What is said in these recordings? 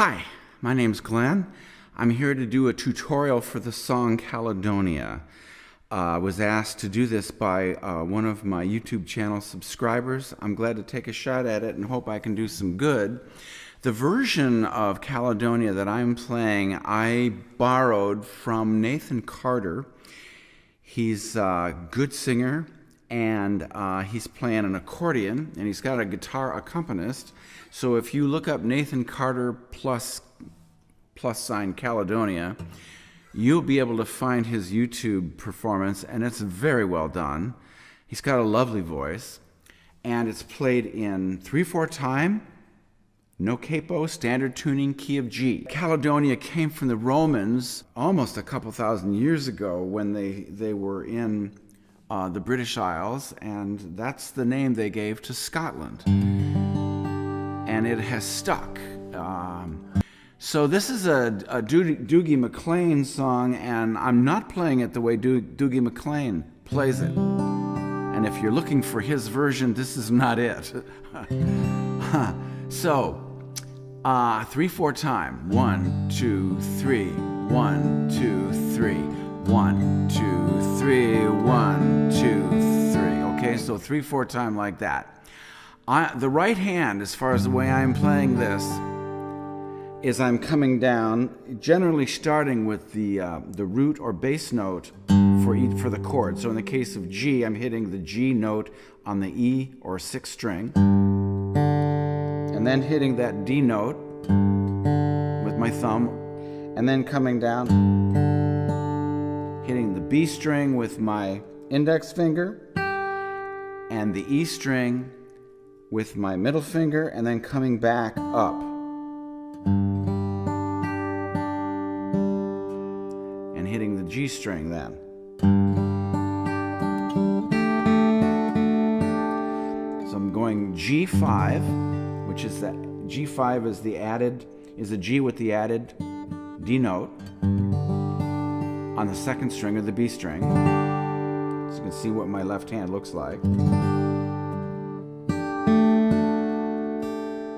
Hi, my name's Glenn. I'm here to do a tutorial for the song Caledonia. I was asked to do this by one of my YouTube channel subscribers. I'm glad to take a shot at it and hope I can do some good. The version of Caledonia that I'm playing, I borrowed from Nathan Carter. He's a good singer, and he's playing an accordion, and he's got a guitar accompanist. So if you look up Nathan Carter plus sign Caledonia, you'll be able to find his YouTube performance, and it's very well done. He's got a lovely voice, and it's played in 3/4 time, no capo, standard tuning, key of G. Caledonia came from the Romans almost a couple thousand years ago when they were in the British Isles, and that's the name they gave to Scotland. And it has stuck. So this is a Dougie McLean song, and I'm not playing it the way Dougie McLean plays it. And if you're looking for his version, this is not it. So, 3/4 time. 1, 2, 3. 1, 2, 3. 1, 2, 3. 1, 2, 3. Okay, so 3/4 time like that. The right hand, as far as the way I'm playing this, is I'm coming down, generally starting with the root or bass note for the chord. So in the case of G, I'm hitting the G note on the E or 6th string, and then hitting that D note with my thumb, and then coming down, hitting the B string with my index finger, and the E string with my middle finger, and then coming back up. And hitting the G string then. So I'm going G5, which is that G5 is a G with the added D note on the 2nd string of the B string. So you can see what my left hand looks like.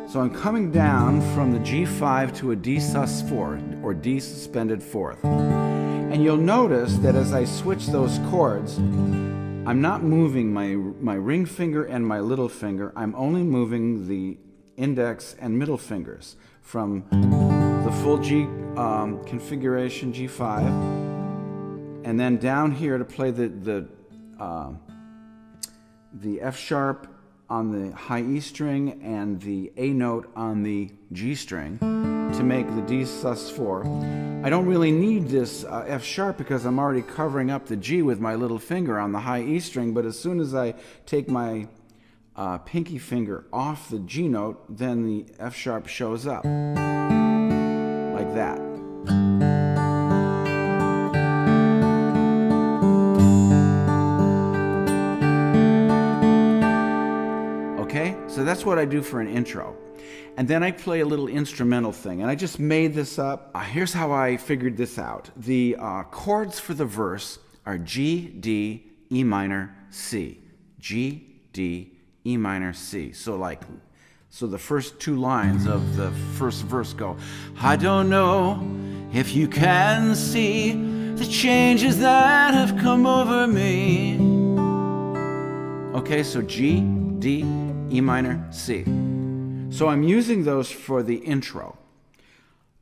So I'm coming down from the G5 to a D sus4, or D suspended 4th. And you'll notice that as I switch those chords, I'm not moving my ring finger and my little finger. I'm only moving the index and middle fingers from the full G configuration, G5, and then down here to play the F sharp on the high E string and the A note on the G string to make the D sus4. I don't really need this F sharp because I'm already covering up the G with my little finger on the high E string, but as soon as I take my pinky finger off the G note, then the F sharp shows up, like that. Okay, so that's what I do for an intro. And then I play a little instrumental thing, and I just made this up. Here's how I figured this out. The chords for the verse are G, D, E minor, C. G, D, E minor, C. So the first 2 lines of the first verse go, I don't know if you can see the changes that have come over me. Okay, so G, D, E minor, C. So I'm using those for the intro.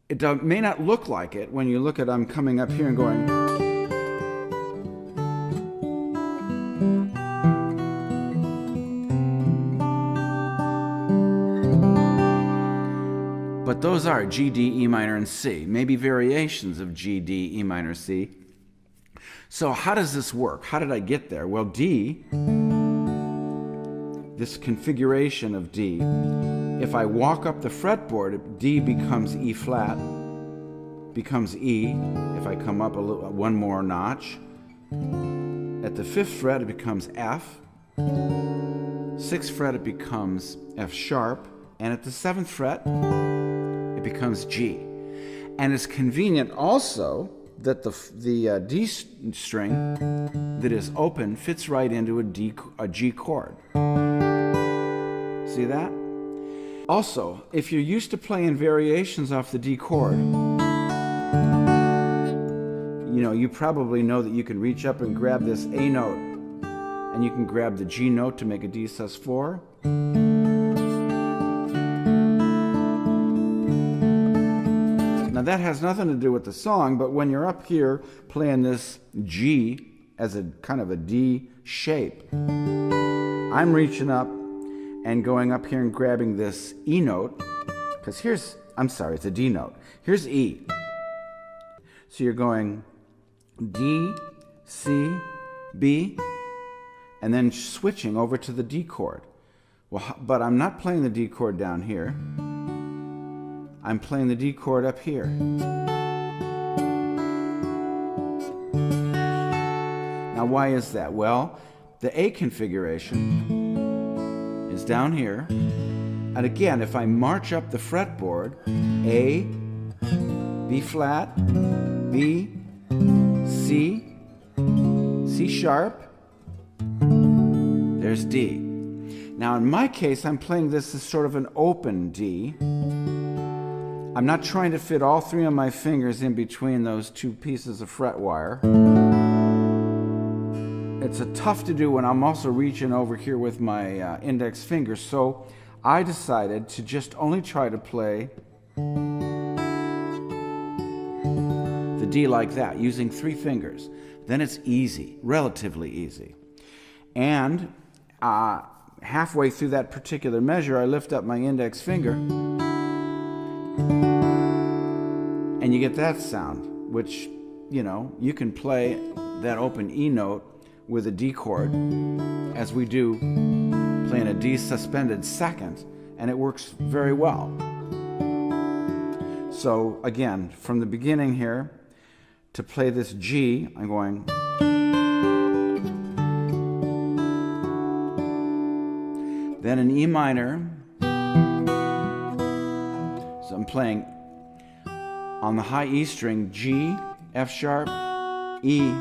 It may not look like it when you look at I'm coming up here and going. But those are G, D, E minor, and C. Maybe variations of G, D, E minor, C. So how does this work? How did I get there? Well, D, this configuration of D, if I walk up the fretboard, D becomes E flat, becomes E. If I come up one more notch, at the 5th fret it becomes F, 6th fret it becomes F sharp, and at the 7th fret it becomes G. And it's convenient also that the D string that is open fits right into a G chord. See that? Also, if you're used to playing variations off the D chord, you probably know that you can reach up and grab this A note, and you can grab the G note to make a D sus4. Now that has nothing to do with the song, but when you're up here playing this G as a kind of a D shape, I'm reaching up and going up here and grabbing this E note, because it's a D note. Here's E. So you're going D, C, B, and then switching over to the D chord. Well, but I'm not playing the D chord down here. I'm playing the D chord up here. Now, why is that? Well, the A configuration is down here. And again, if I march up the fretboard, A, B flat, B, C, C sharp, there's D. Now in my case, I'm playing this as sort of an open D. I'm not trying to fit all three of my fingers in between those two pieces of fret wire. It's tough to do when I'm also reaching over here with my index finger, so I decided to just only try to play the D like that, using three fingers. Then it's easy, relatively easy. And halfway through that particular measure, I lift up my index finger, and you get that sound, which, you can play that open E note with a D chord, as we do playing a D suspended second, and it works very well. So again, from the beginning here, to play this G, I'm going, then an E minor, so I'm playing on the high E string, G, F sharp, E,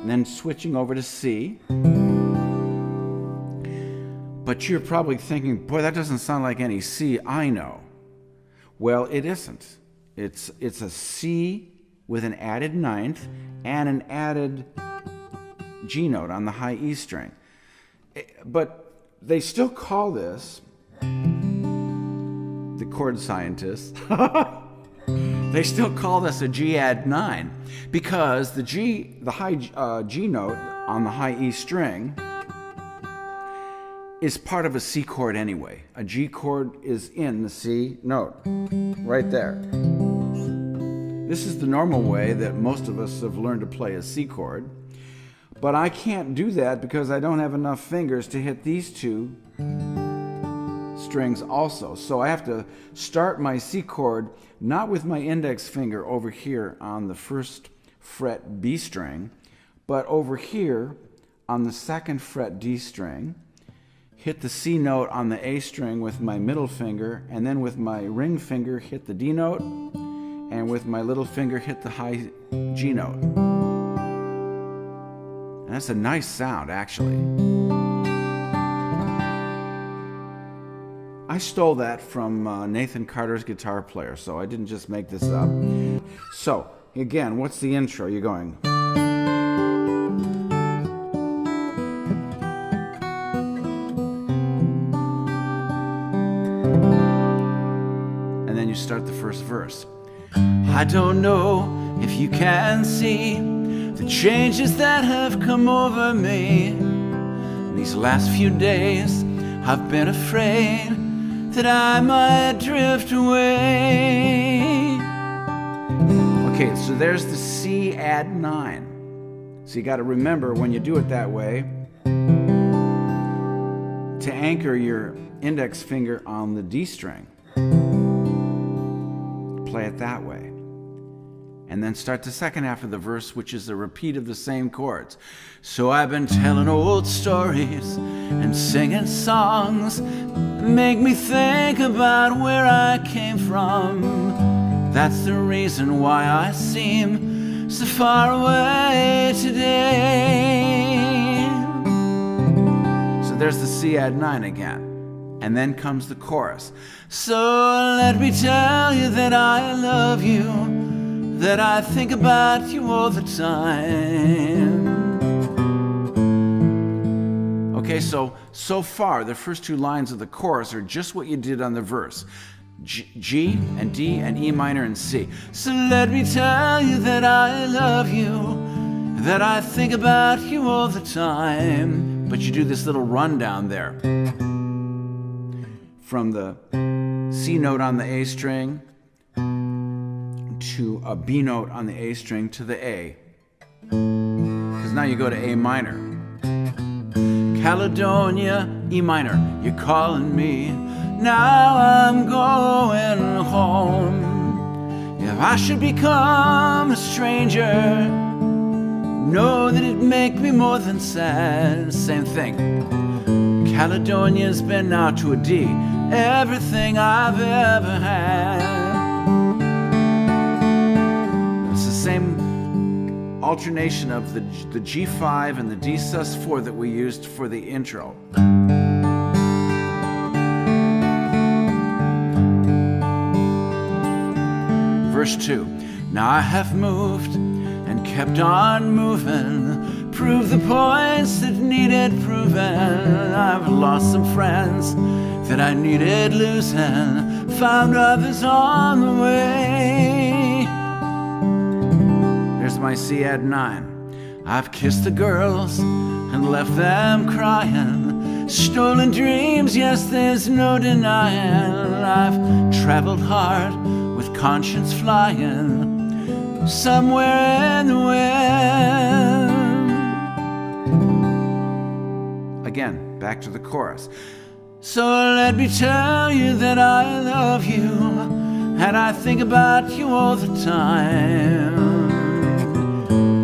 and then switching over to C. But you're probably thinking, boy, that doesn't sound like any C I know. Well, it isn't. It's a C with an added ninth and an added G note on the high E string. But they still call this, the chord scientists, they still call this a G add 9, because the high G note on the high E string is part of a C chord anyway. A G chord is in the C note, right there. This is the normal way that most of us have learned to play a C chord, but I can't do that because I don't have enough fingers to hit these two strings also. So I have to start my C chord not with my index finger over here on the first fret B string, but over here on the second fret D string, hit the C note on the A string with my middle finger, and then with my ring finger hit the D note, and with my little finger hit the high G note. And that's a nice sound, actually. I stole that from Nathan Carter's guitar player, so I didn't just make this up. So, again, what's the intro? You're going... and then you start the first verse. I don't know if you can see the changes that have come over me. These last few days I've been afraid that I might drift away. Okay, so there's the C add 9. So you got to remember when you do it that way to anchor your index finger on the D string. Play it that way. And then start the second half of the verse, which is a repeat of the same chords. So I've been telling old stories and singing songs, make me think about where I came from. That's the reason why I seem so far away today. So there's the C add 9 again. And then comes the chorus. So let me tell you that I love you, that I think about you all the time. Okay, so far, the first two lines of the chorus are just what you did on the verse. G and D and E minor and C. So let me tell you that I love you, that I think about you all the time. But you do this little rundown there. From the C note on the A string to a B note on the A string to the A. Because now you go to A minor. Caledonia, E minor, you're calling me. Now I'm going home. If I should become a stranger, know that it'd make me more than sad. Same thing. Caledonia's been now to a D, everything I've ever had. It's the same alternation of the G5 and the D sus4 that we used for the intro. Verse 2. Now I have moved and kept on moving, proved the points that needed proving. I've lost some friends that I needed losing, found others on the way. There's my C add 9. I've kissed the girls and left them crying, stolen dreams, yes, there's no denying. I've traveled hard with conscience flying, somewhere in the wind. Again, back to the chorus. So let me tell you that I love you, and I think about you all the time.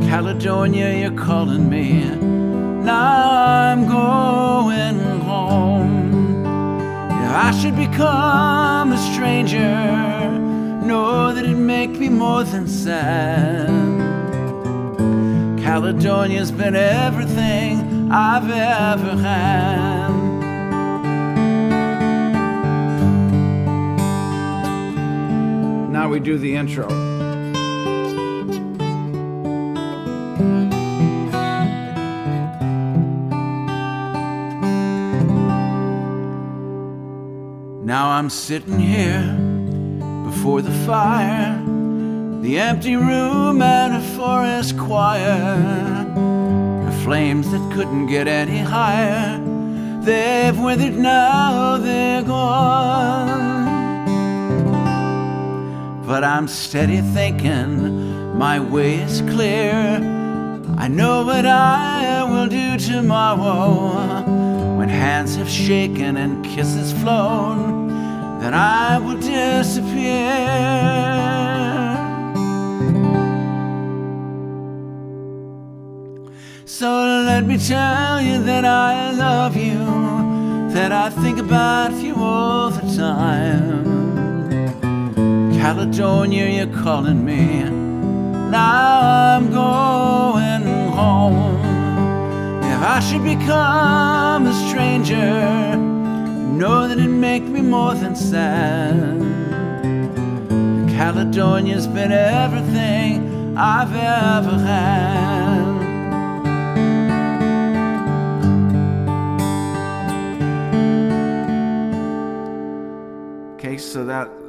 Caledonia, you're calling me. Now I'm going home. If I should become a stranger, know that it'd make me more than sad. Caledonia's been everything I've ever had. Now we do the intro. Now I'm sitting here before the fire, the empty room and a forest choir, the flames that couldn't get any higher, they've withered now, they're gone. But I'm steady thinking, my way is clear. I know what I will do tomorrow, when hands have shaken and kisses flown, then I will disappear. So let me tell you that I love you, that I think about you all the time. Caledonia, you're calling me. Now I'm going home. If I should become a stranger, know that it'd make me more than sad. Caledonia's been everything I've ever had. Okay, so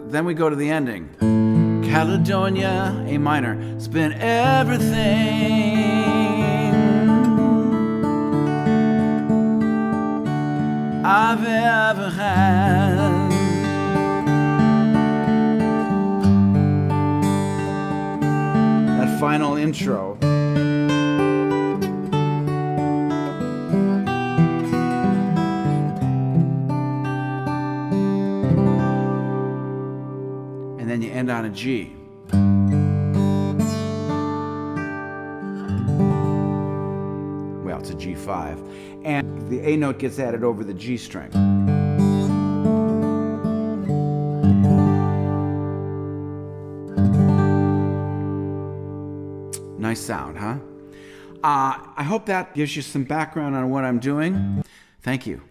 then we go to the ending. Caledonia, A minor, it's been everything I've ever had. That final intro. And then you end on a G. Well, it's a G5. And the A note gets added over the G string. Nice sound, huh? I hope that gives you some background on what I'm doing. Thank you.